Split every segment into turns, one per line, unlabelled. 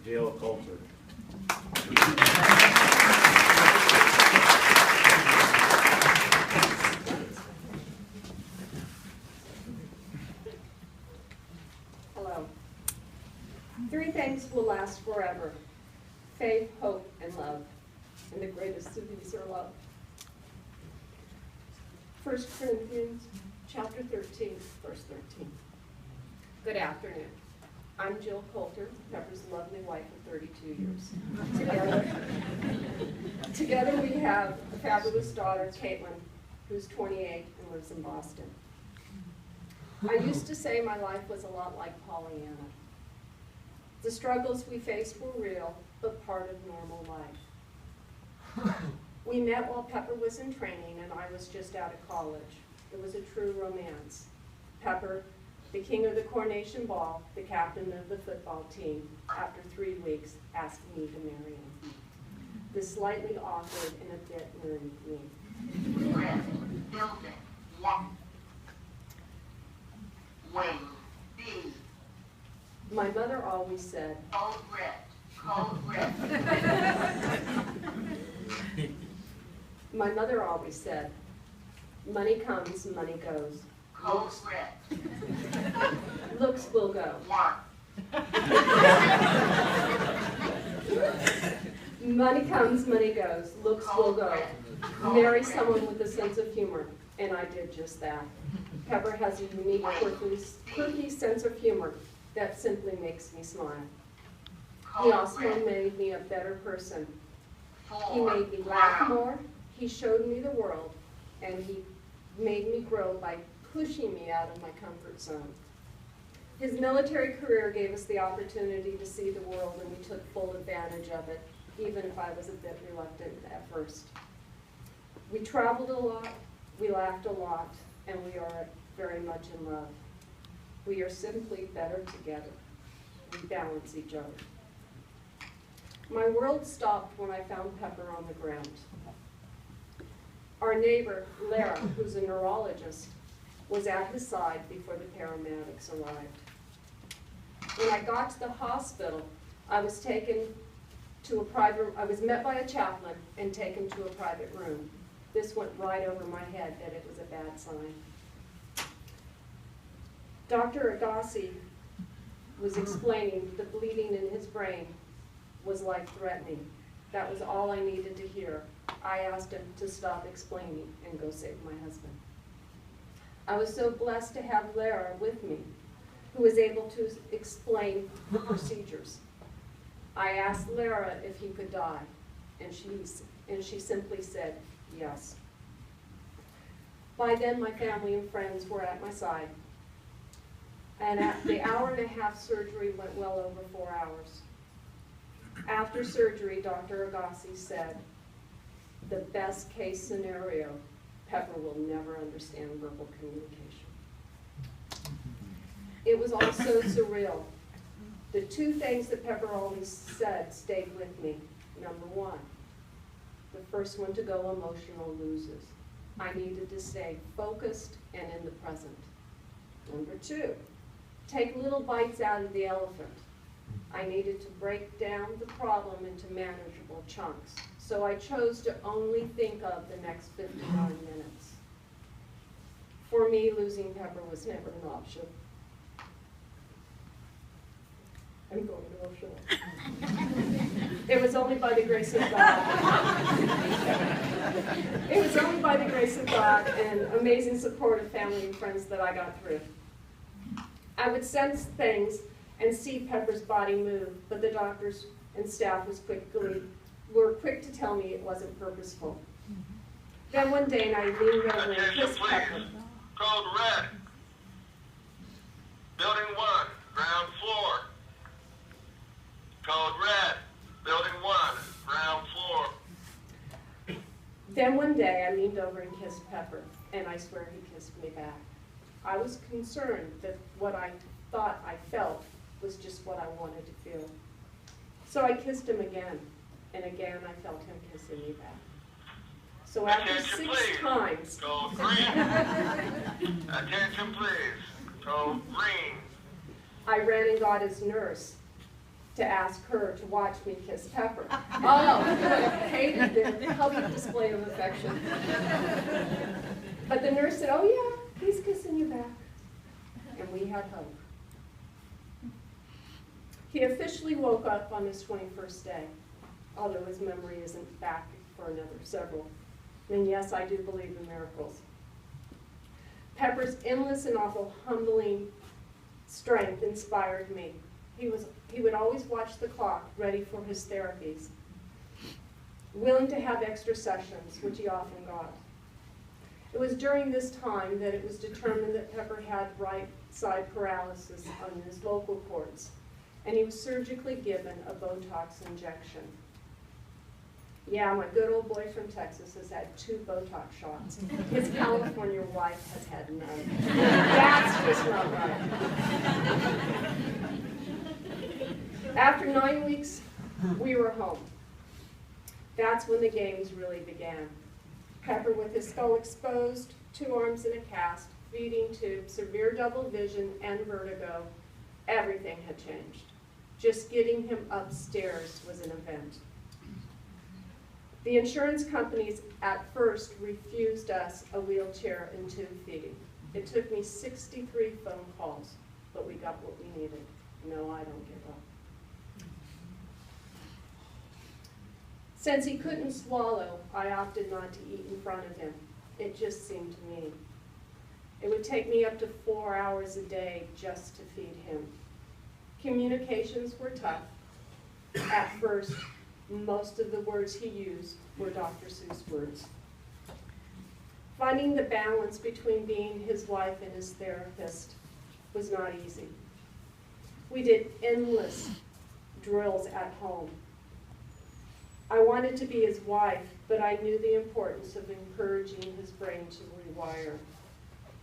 Jill Coulter.
Hello. Three things will last forever: faith, hope, and love. And the greatest of these are love. 1 Corinthians chapter 13, verse 13. Good afternoon. I'm Jill Coulter, Pepper's lovely wife of 32 years. Together we have a fabulous daughter, Caitlin, who's 28 and lives in Boston. I used to say my life was a lot like Pollyanna. The struggles we faced were real, but part of normal life. We met while Pepper was in training and I was just out of college. It was a true romance. Pepper, the king of the Coronation Ball, the captain of the football team, after 3 weeks, asked me to marry him. This slightly awkward and a bit nerdy me.
Red, building, one. Wing, B.
My mother always said,
Code red.
my mother always said, money comes, money goes.
Code red.
Looks will go.
One.
Money comes, money goes. Looks will go. Marry someone with a sense of humor, and I did just that. Pepper has a unique, quirky sense of humor that simply makes me smile. He also made me a better person. He made me laugh more, he showed me the world, and he made me grow by pushing me out of my comfort zone. His military career gave us the opportunity to see the world, and we took full advantage of it, even if I was a bit reluctant at first. We traveled a lot, we laughed a lot, and we are very much in love. We are simply better together. We balance each other. My world stopped when I found Pepper on the ground. Our neighbor, Lara, who's a neurologist, was at his side before the paramedics arrived. When I got to the hospital, I was met by a chaplain and taken to a private room. This went right over my head that it was a bad sign. Dr. Agassi was explaining the bleeding in his brain was life-threatening. That was all I needed to hear. I asked him to stop explaining and go save my husband. I was so blessed to have Lara with me, who was able to explain the procedures. I asked Lara if he could die, and she simply said yes. By then, my family and friends were at my side, and at the hour-and-a-half surgery went well over 4 hours. After surgery, Dr. Agassi said, the best case scenario, Pepper will never understand verbal communication. It was all so surreal. The two things that Pepper always said stayed with me. Number one, the first one to go emotional loses. I needed to stay focused and in the present. Number two, take little bites out of the elephant. I needed to break down the problem into manageable chunks. So I chose to only think of the next 59 minutes. For me, losing Pepper was never an option. I'm going emotional. It was only by the grace of God. It was only by the grace of God and amazing support of family and friends that I got through. I would sense things and see Pepper's body move, but the doctors and staff were quick to tell me it wasn't purposeful. Then one day, I leaned over and kissed Pepper.
Code red. Building 1, ground floor. Code red. Building 1, ground floor.
Then one day, I leaned over and kissed Pepper, and I swear he kissed me back. I was concerned that what I thought I felt was just what I wanted to feel. So I kissed him again, and again I felt him kissing me back. So after
Attention,
6
please.
times,
Code green. Attention, please. Code green.
I ran and got his nurse to ask her to watch me kiss Pepper. Oh, I would have hated the public display of affection. But the nurse said, "Oh yeah, he's kissing you back." And we had hope. He officially woke up on his 21st day, although his memory isn't back for another several. And yes, I do believe in miracles. Pepper's endless and awful humbling strength inspired me. He would always watch the clock, ready for his therapies, willing to have extra sessions, which he often got. It was during this time that it was determined that Pepper had right side paralysis on his vocal cords, and he was surgically given a Botox injection. Yeah, my good old boy from Texas has had 2 Botox shots. His California wife has had none. That's just not right. After 9 weeks, we were home. That's when the games really began. Pepper with his skull exposed, 2 arms in a cast, feeding tube, severe double vision, and vertigo. Everything had changed. Just getting him upstairs was an event. The insurance companies at first refused us a wheelchair and tube feeding. It took me 63 phone calls, but we got what we needed. No, I don't give up. Since he couldn't swallow, I opted not to eat in front of him. It just seemed mean. It would take me up to 4 hours a day just to feed him. Communications were tough. At first, most of the words he used were Dr. Seuss words. Finding the balance between being his wife and his therapist was not easy. We did endless drills at home. I wanted to be his wife, but I knew the importance of encouraging his brain to rewire.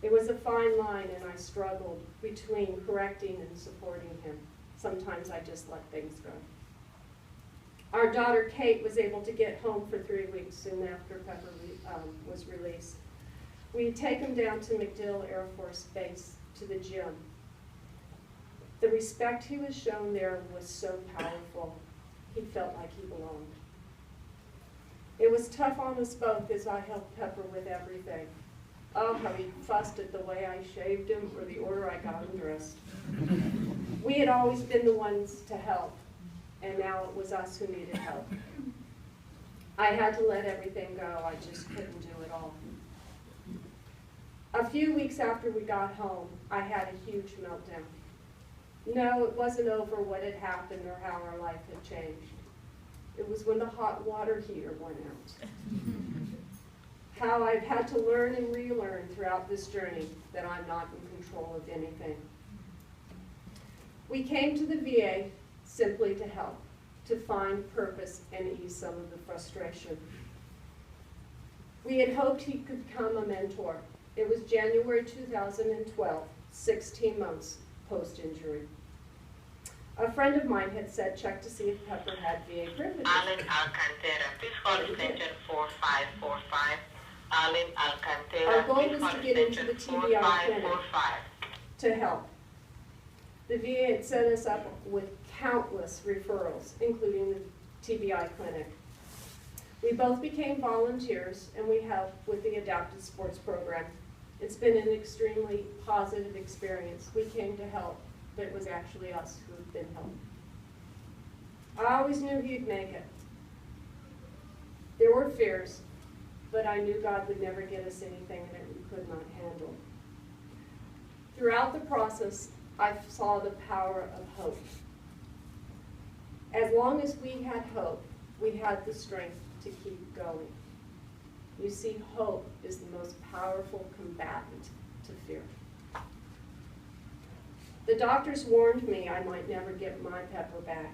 It was a fine line, and I struggled between correcting and supporting him. Sometimes I just let things go. Our daughter Kate was able to get home for 3 weeks soon after Pepper was released. We had taken him down to MacDill Air Force Base to the gym. The respect he was shown there was so powerful. He felt like he belonged. It was tough on us both as I helped Pepper with everything. Oh, how he fussed at the way I shaved him or the order I got him dressed. We had always been the ones to help, and now it was us who needed help. I had to let everything go. I just couldn't do it all. A few weeks after we got home, I had a huge meltdown. No, it wasn't over what had happened or how our life had changed. It was when the hot water heater went out. How I've had to learn and relearn throughout this journey that I'm not in control of anything. We came to the VA simply to help, to find purpose and ease some of the frustration. We had hoped he could become a mentor. It was January 2012, 16 months post-injury. A friend of mine had said check to see if Pepper had VA privileges.
Alan Alcantara, please call extension 4545. Alan Alcantara,
Our goal
please
was
call
to get into
extension
the TBI clinic
4545.
to help. The VA had set us up with countless referrals, including the TBI clinic. We both became volunteers, and we helped with the adapted sports program. It's been an extremely positive experience. We came to help, but it was actually us who had been helped. I always knew he'd make it. There were fears, but I knew God would never get us anything that we could not handle. Throughout the process, I saw the power of hope. As long as we had hope, we had the strength to keep going. You see, hope is the most powerful combatant to fear. The doctors warned me I might never get my Pepper back.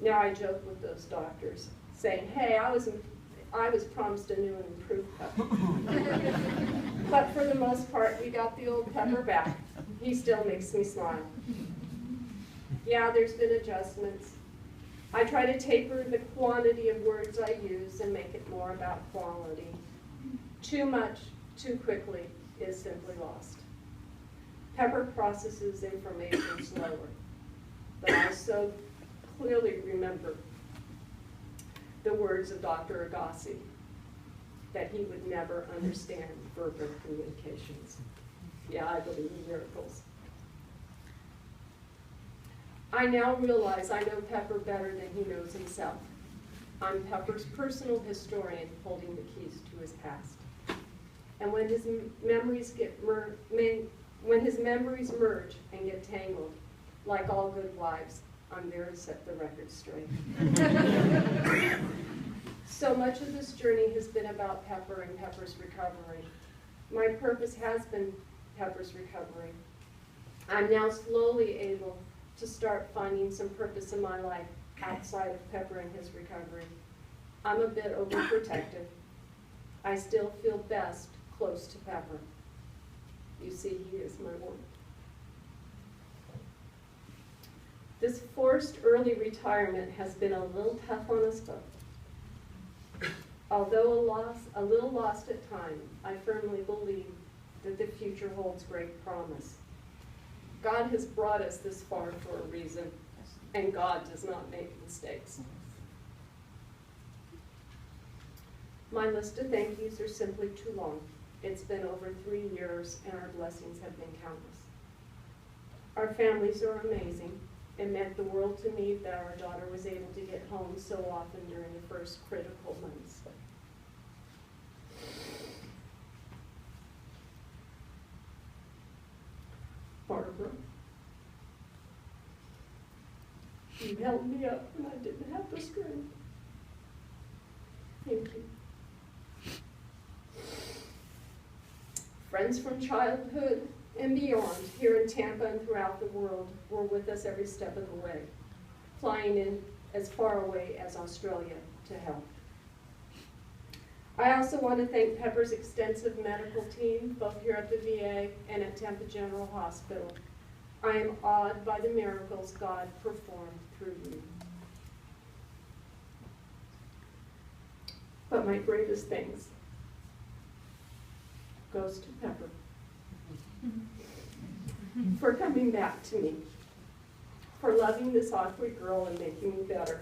Now I joke with those doctors, saying, hey, I was promised a new and improved Pepper. But for the most part, we got the old Pepper back. He still makes me smile. Yeah, there's been adjustments. I try to taper the quantity of words I use and make it more about quality. Too much, too quickly is simply lost. Pepper processes information slower, but I so clearly remember the words of Dr. Agassi, that he would never understand verbal communications. Yeah, I believe in miracles. I now realize I know Pepper better than he knows himself. I'm Pepper's personal historian holding the keys to his past. And when his memories merge and get tangled, like all good wives, I'm there to set the record straight. So much of this journey has been about Pepper and Pepper's recovery. My purpose has been Pepper's recovery. I'm now slowly able to start finding some purpose in my life outside of Pepper and his recovery. I'm a bit overprotective. I still feel best close to Pepper. You see, he is my one. This forced early retirement has been a little tough on us both. Although a little lost at time, I firmly believe that the future holds great promise. God has brought us this far for a reason, and God does not make mistakes. My list of thank yous are simply too long. It's been over 3 years, and our blessings have been countless. Our families are amazing. It meant the world to me that our daughter was able to get home so often during the first critical months. Barbara, you held me up when I didn't have the strength. Thank you. Friends from childhood and beyond, here in Tampa and throughout the world, were with us every step of the way, flying in as far away as Australia to help. I also want to thank Pepper's extensive medical team, both here at the VA and at Tampa General Hospital. I am awed by the miracles God performed through you. But my greatest thanks goes to Pepper for coming back to me, for loving this awkward girl and making me better.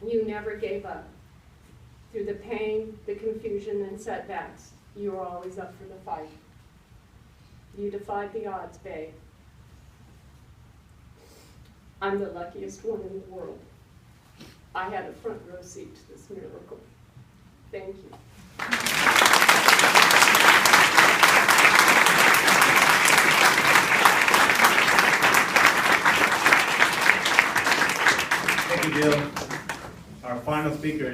You never gave up. Through the pain, the confusion, and setbacks, you were always up for the fight. You defied the odds, babe. I'm the luckiest one in the world. I had a front row seat to this miracle. Thank you.
Thank you, Jill. Our final speaker